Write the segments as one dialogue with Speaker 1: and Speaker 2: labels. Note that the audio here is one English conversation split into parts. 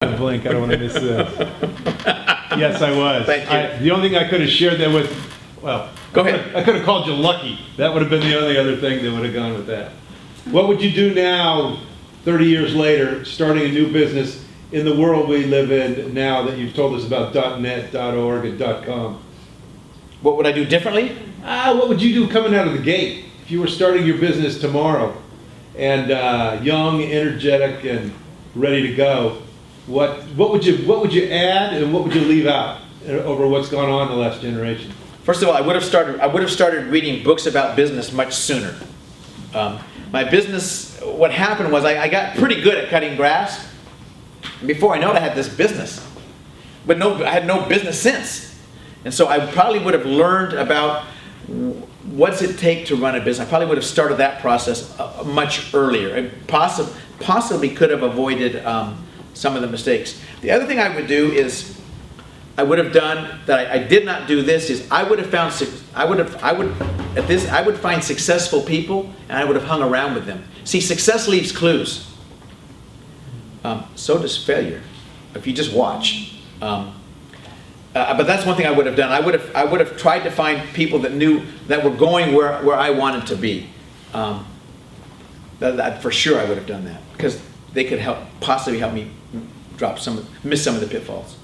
Speaker 1: Blink, I don't want to miss this. Yes, I was.
Speaker 2: Thank you.
Speaker 1: The only thing I could have shared that with, well,
Speaker 2: Go ahead.
Speaker 1: I could have called you lucky. That would have been the only other thing that would have gone with that. What would you do now, 30 years later, starting a new business in the world we live in now that you've told us about .net, .org, and .com?
Speaker 2: What would I do differently?
Speaker 1: What would you do coming out of the gate if you were starting your business tomorrow and young, energetic, and ready to go? What would you add and what would you leave out over what's gone on in the last generation?
Speaker 2: First of all, I would have started reading books about business much sooner. My business, what happened was I got pretty good at cutting grass. Before I know it, I had this business, but I had no business sense. And so I probably would have learned about what's it take to run a business. I probably would have started that process much earlier. And possibly could have avoided some of the mistakes. The other thing I would do is, I would have done that. I did not do this. Is I would find successful people, and I would have hung around with them. See, success leaves clues. So does failure, if you just watch. But that's one thing I would have done. I would have tried to find people that were going where I wanted to be. That for sure I would have done that, because they could possibly help me miss some of the pitfalls.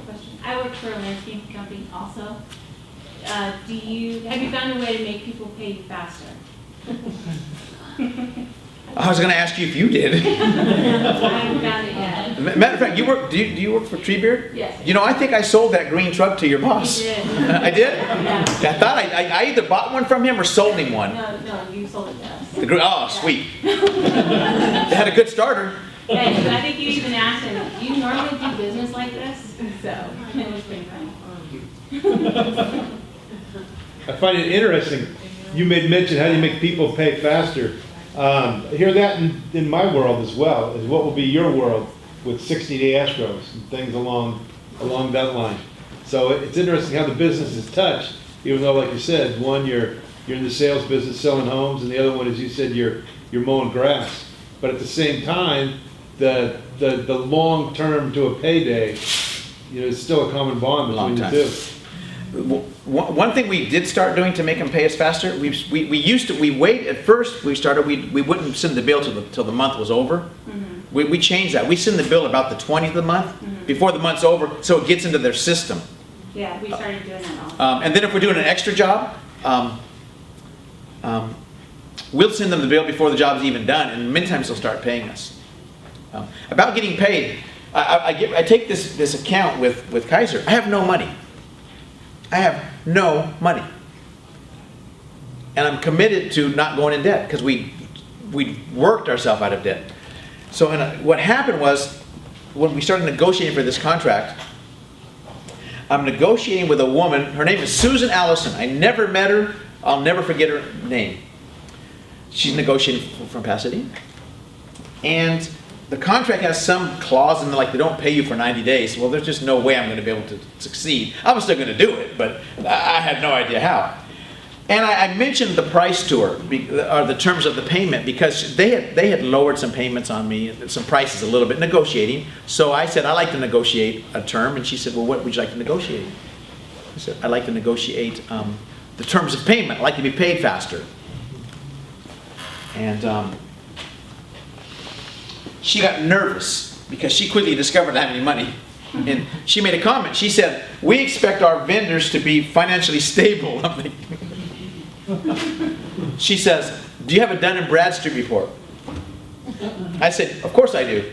Speaker 3: Question. I work for a landscaping company also. Have you found a way to make people pay you faster?
Speaker 2: I was going to ask you if you did.
Speaker 3: I haven't found it yet.
Speaker 2: Matter of fact, do you work for Treebeard?
Speaker 3: Yes.
Speaker 2: You know, I think I sold that green truck to your boss.
Speaker 3: You did.
Speaker 2: I did?
Speaker 3: Yeah.
Speaker 2: I thought I either bought one from him or sold him one.
Speaker 3: No, you sold it to us.
Speaker 2: Oh, sweet. They had a good starter.
Speaker 3: Hey, but I think you even asked him, do you normally do business like this? So, it was pretty funny.
Speaker 1: I find it interesting. You made mention how do you make people pay faster. I hear that in my world as well, is what will be your world with 60-day escrows and things along that line. So it's interesting how the business is touched, even though, like you said, one, you're in the sales business selling homes, and the other one, as you said, you're mowing grass. But at the same time, the long term to a payday, is still a common bond between the two.
Speaker 2: One thing we did start doing to make them pay us faster, we wait at first. We wouldn't send the bill till the month was over. Mm-hmm. We changed that. We send the bill about the 20th of the month, mm-hmm, before the month's over, so it gets into their system.
Speaker 3: Yeah, we started doing that also.
Speaker 2: And then if we're doing an extra job, we'll send them the bill before the job's even done, and many times they'll start paying us. About getting paid, I take this account with Kaiser. I have no money. I have no money. And I'm committed to not going in debt, because we worked ourselves out of debt. So what happened was, when we started negotiating for this contract, I'm negotiating with a woman. Her name is Susan Allison. I never met her. I'll never forget her name. She's negotiating from Pasadena. And the contract has some clause in there, like they don't pay you for 90 days. Well, there's just no way I'm going to be able to succeed. I'm still going to do it, but I had no idea how. And I mentioned the price to her, or the terms of the payment, because they had lowered some payments on me, some prices a little bit, negotiating. So I said, I like to negotiate a term. And she said, well, what would you like to negotiate? I said, I'd like to negotiate the terms of payment. I'd like to be paid faster. And she got nervous because she quickly discovered I didn't have any money. And she made a comment. She said, we expect our vendors to be financially stable. I'm thinking. She says, do you have a Dun & Bradstreet report? I said, of course I do.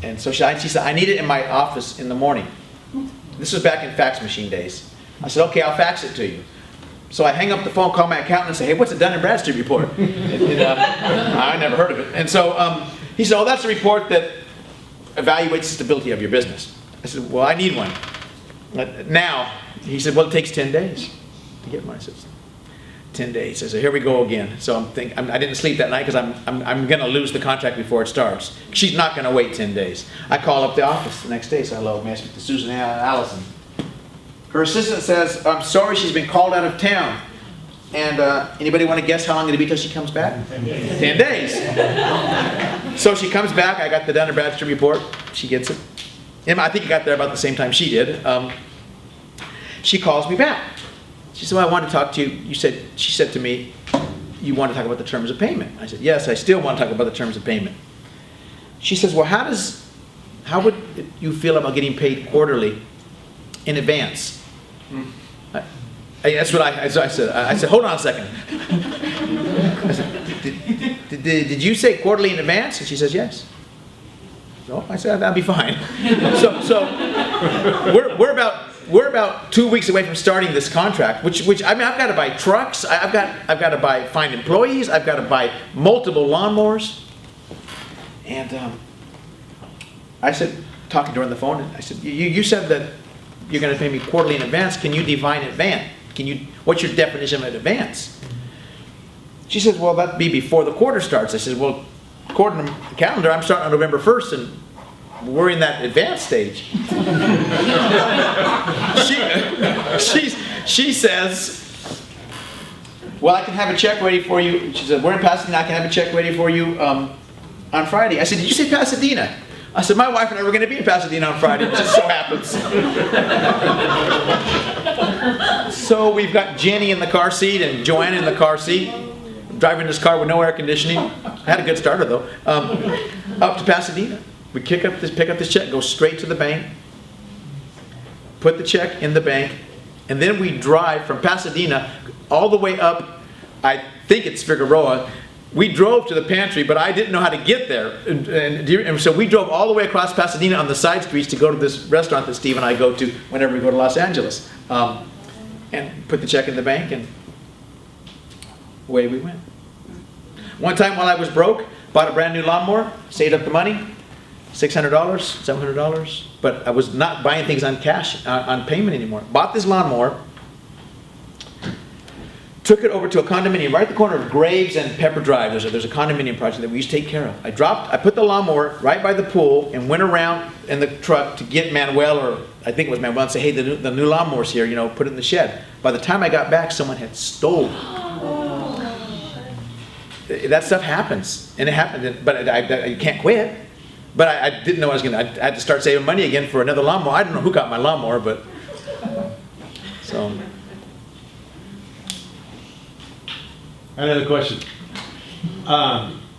Speaker 2: And so she said, I need it in my office in the morning. This was back in fax machine days. I said, okay, I'll fax it to you. So I hang up the phone, call my accountant, and say, hey, what's a Dun & Bradstreet report? I never heard of it. And so he said, oh, that's a report that evaluates the stability of your business. I said, well, I need one. Now, he said, well, it takes 10 days to get one. I said, 10 days. I said, here we go again. So I'm thinking, I didn't sleep that night because I'm going to lose the contract before it starts. She's not going to wait 10 days. I call up the office the next day. So hello, may I speak to Susan Allison? Her assistant says, I'm sorry, she's been called out of town. And anybody want to guess how long it'll be till she comes back? 10 days. So she comes back, I got the Dun& Bradstreet report, she gets it. And I think it got there about the same time she did. She calls me back. She said, well, I want to talk to you. She said to me, you want to talk about the terms of payment? I said, yes, I still want to talk about the terms of payment. She says, well, how would you feel about getting paid quarterly in advance? That's what I said. I said, hold on a second. I said, did you say quarterly in advance? And she says, yes. So I said, that'll be fine. So we're about 2 weeks away from starting this contract, which I mean, I've got to buy trucks, I've got to find employees, I've got to buy multiple lawnmowers. And I said, talking to her on the phone, I said, you said that you're going to pay me quarterly in advance. Can you define advance? What's your definition of advance? She says, well, that'd be before the quarter starts. I said, well, according to the calendar, I'm starting on November 1st, and we're in that advanced stage. She says, well, I can have a check ready for you. She said, we're in Pasadena, I can have a check ready for you on Friday. I said, did you say Pasadena? I said, my wife and I were going to be in Pasadena on Friday. It just so happens. So we've got Jenny in the car seat and Joanna in the car seat, driving this car with no air conditioning. I had a good starter though. Up to Pasadena. We pick up this check, go straight to the bank, put the check in the bank, and then we drive from Pasadena all the way up, I think it's Figueroa. We drove to the pantry, but I didn't know how to get there. And so we drove all the way across Pasadena on the side streets to go to this restaurant that Steve and I go to whenever we go to Los Angeles. And put the check in the bank, and away we went. One time while I was broke, bought a brand new lawnmower, saved up the money, $600, $700, but I was not buying things on cash, on payment anymore. Bought this lawnmower, took it over to a condominium right at the corner of Graves and Pepper Drive. There's a condominium project that we used to take care of. I put the lawnmower right by the pool and went around in the truck to get Manuel, or I think it was Manuel, and say, hey, the new lawnmower's here, put it in the shed. By the time I got back, someone had stolen it. That stuff happens, and it happened, but you can't quit. But I didn't know I had to start saving money again for another lawnmower. I don't know who got my lawnmower, but so.
Speaker 1: Another question.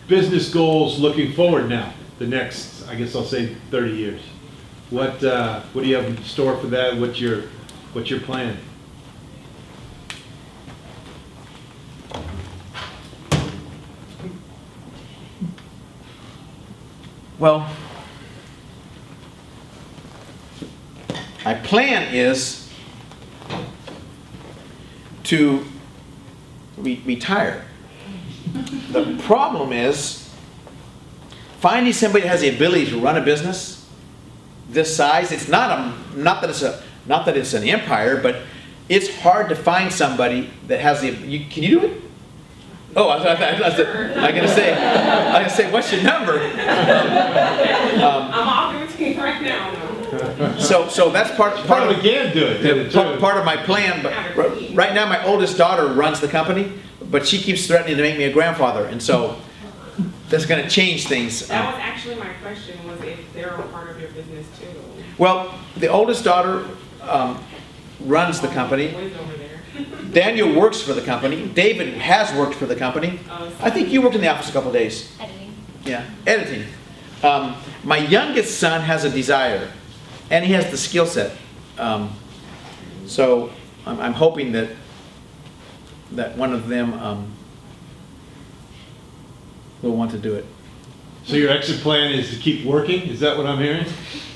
Speaker 1: Business goals looking forward now, the next, I guess I'll say 30 years. What do you have in store for that? What's your plan?
Speaker 2: Well, my plan is to retire. The problem is finding somebody that has the ability to run a business this size. It's not that it's an empire, but it's hard to find somebody that has the. Can you do it? Oh, I was gonna say, what's your number?
Speaker 4: I'm off the routine right now.
Speaker 2: So that's part of
Speaker 1: We can do it.
Speaker 2: part of my plan. But right now, my oldest daughter runs the company, but she keeps threatening to make me a grandfather, and so that's going to change things.
Speaker 4: That was actually my question, was if they're a part of your business too.
Speaker 2: Well, the oldest daughter runs the company.
Speaker 4: Lives over there.
Speaker 2: Daniel works for the company. David has worked for the company. I think you worked in the office a couple of days.
Speaker 3: Editing.
Speaker 2: Yeah, editing. My youngest son has a desire, and he has the skill set. So I'm hoping that one of them will want to do it.
Speaker 1: So your exit plan is to keep working? Is that what I'm hearing?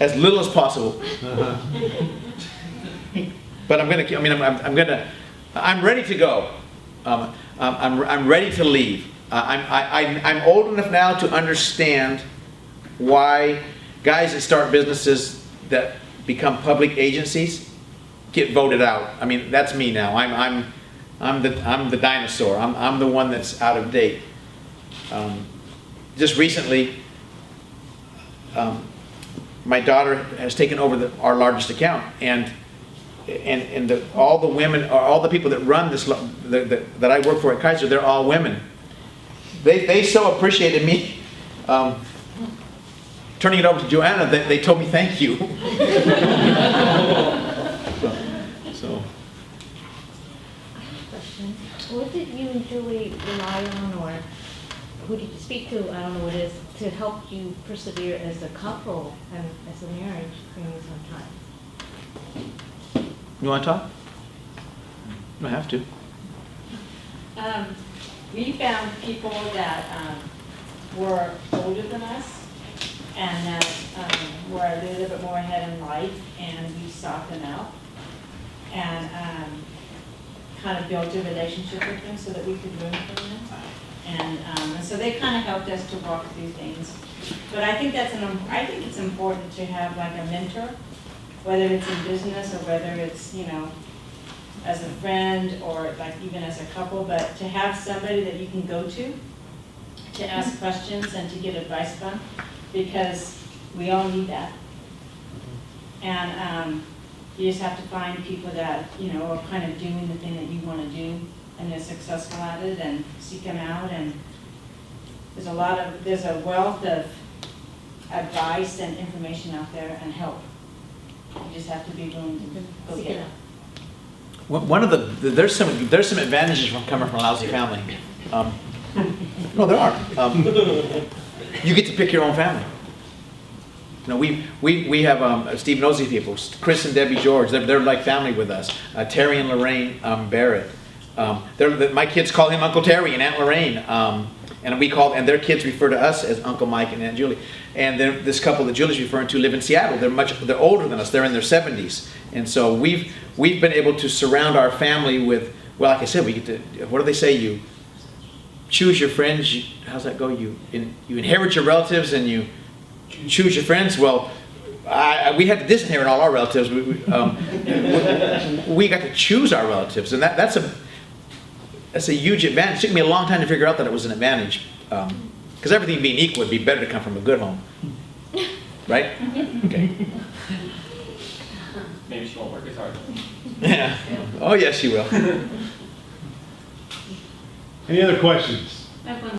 Speaker 2: As little as possible.
Speaker 1: Uh-huh.
Speaker 2: But I'm ready to go. I'm ready to leave. I'm old enough now to understand why guys that start businesses that become public agencies get voted out. I mean, that's me now. I'm the dinosaur. I'm the one that's out of date. Just recently, my daughter has taken over our largest account, and all the women, or all the people that run this, that I work for at Kaiser, they're all women. They so appreciated me turning it over to Joanna, they told me thank you. So,
Speaker 5: Question. What did you and Julie rely on, or who did you speak to, I don't know what it is, to help you persevere as a couple and as a marriage during this hard time?
Speaker 2: you want to talk? You don't have to.
Speaker 6: We found people that were older than us and that were a little bit more ahead in life, and we sought them out and kind of built a relationship with them so that we could learn from them. And so they kind of helped us to walk through things. But I think I think it's important to have like a mentor, whether it's in business or whether it's, as a friend or like even as a couple, but to have somebody that you can go to ask questions and to get advice from, because we all need that. And you just have to find people that, are kind of doing the thing that you want to do and they're successful at it, and seek them out. And there's a wealth of advice and information out there and help. You just have to be willing to go
Speaker 5: Seek
Speaker 6: get
Speaker 5: it
Speaker 6: it.
Speaker 5: out.
Speaker 2: One of there's some advantages from coming from a lousy family. No, there are. You get to pick your own family. We have Steve knows these people, Chris and Debbie George. They're like family with us. Terry and Lorraine Barrett. My kids call him Uncle Terry and Aunt Lorraine. And their kids refer to us as Uncle Mike and Aunt Julie. And then this couple that Julie's referring to live in Seattle. They're older than us. They're in their 70s. And so we've been able to surround our family with, well, like I said, we get to, what do they say? You choose your friends. How's that go? You inherit your relatives and you choose your friends. Well, we had to disinherit all our relatives. We got to choose our relatives, and that's a huge advantage. It took me a long time to figure out that it was an advantage, because everything being equal, it'd be better to come from a good home, right? Okay.
Speaker 7: Maybe she won't work as hard.
Speaker 2: Yeah. Oh yes, she will.
Speaker 1: Any other questions?
Speaker 3: I have one